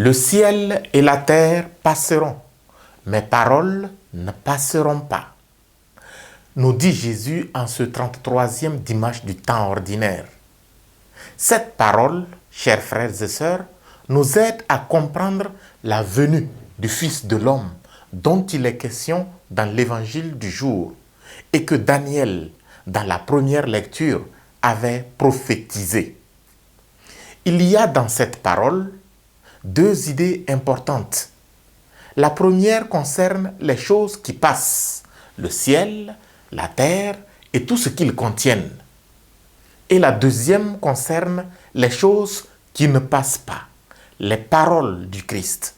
Le ciel et la terre passeront, mes paroles ne passeront pas, nous dit Jésus en ce 33e dimanche du temps ordinaire. Cette parole, chers frères et sœurs, nous aide à comprendre la venue du Fils de l'homme dont il est question dans l'évangile du jour et que Daniel, dans la première lecture, avait prophétisé. Il y a dans cette parole deux idées importantes. La première concerne les choses qui passent, le ciel, la terre et tout ce qu'ils contiennent. Et la deuxième concerne les choses qui ne passent pas, les paroles du Christ.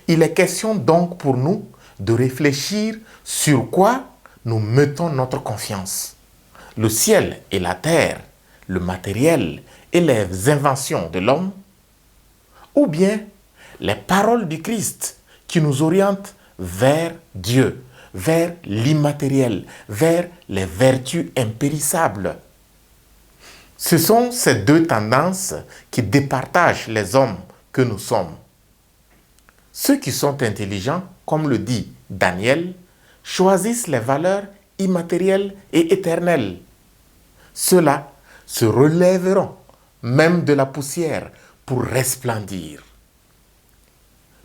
Il est question donc pour nous de réfléchir sur quoi nous mettons notre confiance. Le ciel et la terre, le matériel et les inventions de l'homme, ou bien les paroles du Christ qui nous orientent vers Dieu, vers l'immatériel, vers les vertus impérissables. Ce sont ces deux tendances qui départagent les hommes que nous sommes. Ceux qui sont intelligents, comme le dit Daniel, choisissent les valeurs immatérielles et éternelles. Ceux-là se relèveront même de la poussière pour resplendir.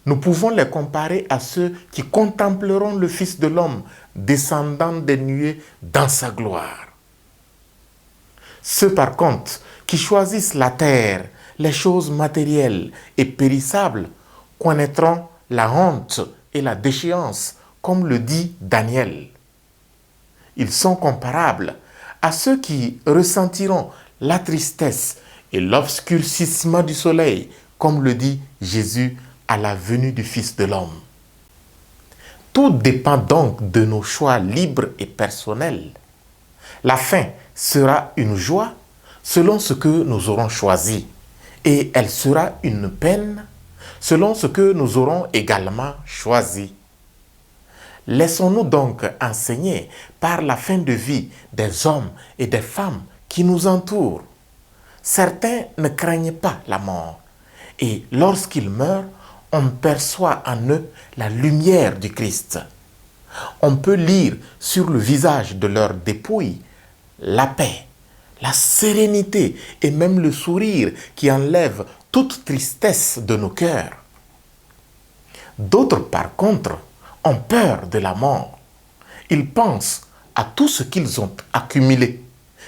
Nous pouvons les comparer à ceux qui contempleront le Fils de l'homme descendant des nuées dans sa gloire. Ceux par contre qui choisissent la terre, les choses matérielles et périssables, connaîtront la honte et la déchéance, comme le dit Daniel. Ils sont comparables à ceux qui ressentiront la tristesse et l'obscurcissement du soleil, comme le dit Jésus à la venue du Fils de l'homme. Tout dépend donc de nos choix libres et personnels. La fin sera une joie selon ce que nous aurons choisi, et elle sera une peine selon ce que nous aurons également choisi. Laissons-nous donc enseigner par la fin de vie des hommes et des femmes qui nous entourent. Certains ne craignent pas la mort, et lorsqu'ils meurent, on perçoit en eux la lumière du Christ. On peut lire sur le visage de leurs dépouilles la paix, la sérénité et même le sourire qui enlève toute tristesse de nos cœurs. D'autres, par contre, ont peur de la mort. Ils pensent à tout ce qu'ils ont accumulé,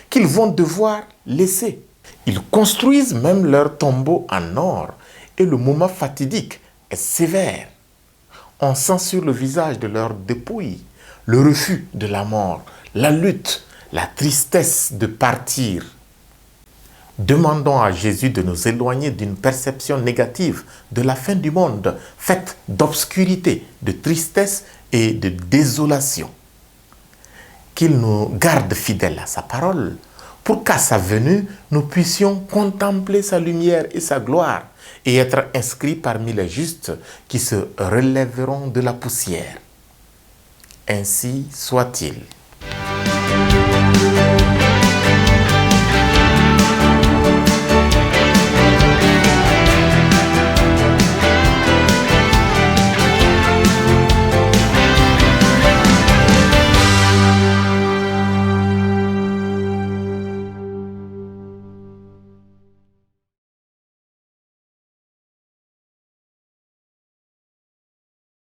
qu'ils vont devoir laisser. Ils construisent même leur tombeau en or et le moment fatidique est sévère. On sent sur le visage de leurs dépouilles le refus de la mort, la lutte, la tristesse de partir. Demandons à Jésus de nous éloigner d'une perception négative de la fin du monde, faite d'obscurité, de tristesse et de désolation. Qu'il nous garde fidèles à sa parole, pour qu'à sa venue, nous puissions contempler sa lumière et sa gloire et être inscrits parmi les justes qui se relèveront de la poussière. Ainsi soit-il.